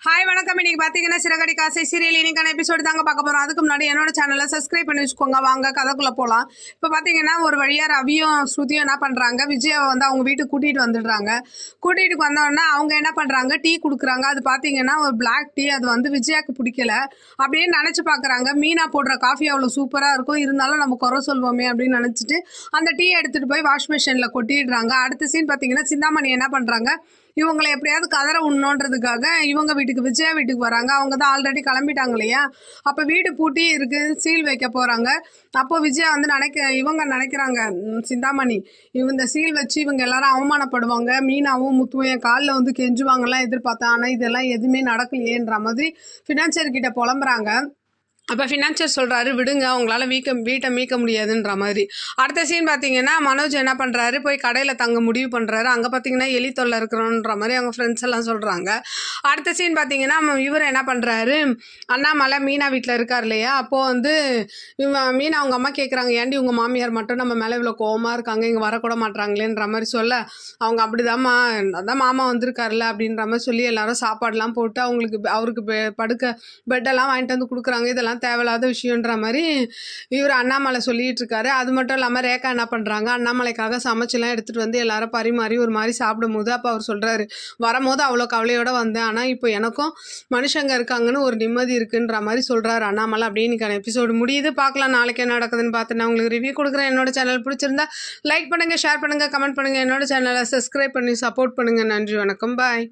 Hi வணக்கம். இன்னைக்கு பார்த்தீங்கன்னா சிறகடி காசை சீரியல் இன்னைக்கான எபிசோடு தாங்க பார்க்க போகிறோம். அதுக்கு முன்னாடி என்னோட சேனலை சப்ஸ்கிரைப் பண்ணி வச்சுக்கோங்க. வாங்க கதைக்குள்ளே போகலாம். இப்போ பார்த்தீங்கன்னா ஒரு வழியாக ரவியும் ஸ்ருதியும் என்ன பண்ணுறாங்க, விஜயாவை வந்து அவங்க வீட்டுக்கு கூட்டிகிட்டு வந்துடுறாங்க. கூட்டிகிட்டு வந்தோடனே அவங்க என்ன பண்ணுறாங்க, டீ கொடுக்குறாங்க. அது பார்த்தீங்கன்னா ஒரு பிளாக் டீ. அது வந்து விஜயாவுக்கு பிடிக்கல அப்படின்னு நினச்சி பார்க்குறாங்க. மீனா போடுற காஃபி அவ்வளோ சூப்பராக இருக்கும், இருந்தாலும் நம்ம குறை சொல்வோமே அப்படின்னு நினச்சிட்டு அந்த டீ எடுத்துகிட்டு போய் வாஷ் மிஷினில் கொட்டிடுறாங்க. அடுத்த சீன் பார்த்தீங்கன்னா சிந்தாமணி என்ன பண்ணுறாங்க, இவங்களை எப்படியாவது கதற உண்ணோன்றதுக்காக இவங்க வீட்டுக்கு விஜயா வீட்டுக்கு வராங்க. அவங்க தான் ஆல்ரெடி கிளம்பிட்டாங்க இல்லையா, அப்போ வீடு பூட்டி இருக்கு, சீல் வைக்க போகிறாங்க. அப்போ விஜயா வந்து இவங்க நினைக்கிறாங்க, சிந்தாமணி இந்த சீல் வச்சு இவங்க எல்லாரும் அவமானப்படுவாங்க, மீனாவும் முத்துவும் என் காலில் வந்து கெஞ்சுவாங்கலாம் எதிர்பார்த்தேன், ஆனால் இதெல்லாம் எதுவுமே நடக்கலையேன்ற மாதிரி ஃபினான்சியர் கிட்ட புலம்புறாங்க. அப்போ ஃபினான்சியர் சொல்கிறாரு, விடுங்க அவங்களால வீட்டை மீட்க முடியாதுன்ற மாதிரி. அடுத்த சீன் பார்த்தீங்கன்னா மனோஜ் என்ன பண்ணுறாரு, போய் கடையில் தங்க முடிவு பண்ணுறாரு. அங்கே பார்த்தீங்கன்னா எலி தொல்லை இருக்கிறோன்ற மாதிரி அவங்க ஃப்ரெண்ட்ஸ் எல்லாம் சொல்கிறாங்க. அடுத்த சீன் பார்த்தீங்கன்னா இவர் என்ன பண்ணுறாரு, அண்ணாமலை மீனா வீட்டில் இருக்கார் இல்லையா, அப்போது வந்து மீனா அவங்க அம்மா கேட்குறாங்க, ஏன்டி உங்கள் மாமியார் மட்டும் நம்ம மேலே இவ்வளோ கோவமாக இருக்காங்க, இங்கே வரக்கூட மாட்டாங்களேன்ற மாதிரி சொல்ல, அவங்க அப்படிதாம்மா, அதான் மாமா வந்திருக்காருல்ல அப்படின்ற மாதிரி சொல்லி எல்லாரும் சாப்பாடெலாம் போட்டு அவருக்கு படுக்க பெட்டெல்லாம் வாங்கிட்டு வந்து கொடுக்குறாங்க. இதெல்லாம் தேவையில்லாத விஷயன்ற மாதிரி இவர் அண்ணாமலை சொல்லிட்டு இருக்காரு. அது மட்டும் இல்லாமல் ரேகா என்ன பண்ணுறாங்க, அண்ணாமலைக்காக சமைச்செல்லாம் எடுத்துகிட்டு வந்து எல்லாரும் பரிமாறி ஒரு மாதிரி சாப்பிடும் போது அப்போ அவர் சொல்கிறாரு, வரும்போது அவ்வளோ கவலையோடு வந்தேன், ஆனால் இப்போ எனக்கும் மனுஷங்க இருக்காங்கன்னு ஒரு நிம்மதி இருக்குன்ற மாதிரி சொல்கிறாரு அண்ணாமலை. அப்படின்னு இன்னைக்கான எபிசோடு முடியுது. பார்க்கலாம் நாளைக்கு என்ன நடக்குதுன்னு பார்த்து நான் உங்களுக்கு ரிவ்யூ கொடுக்குறேன். என்னோட சேனல் பிடிச்சிருந்தா லைக் பண்ணுங்கள், ஷேர் பண்ணுங்கள், கமெண்ட் பண்ணுங்கள். என்னோட சேனலை சப்ஸ்கிரைப் பண்ணி சப்போர்ட் பண்ணுங்கள். நன்றி, வணக்கம், பாய்.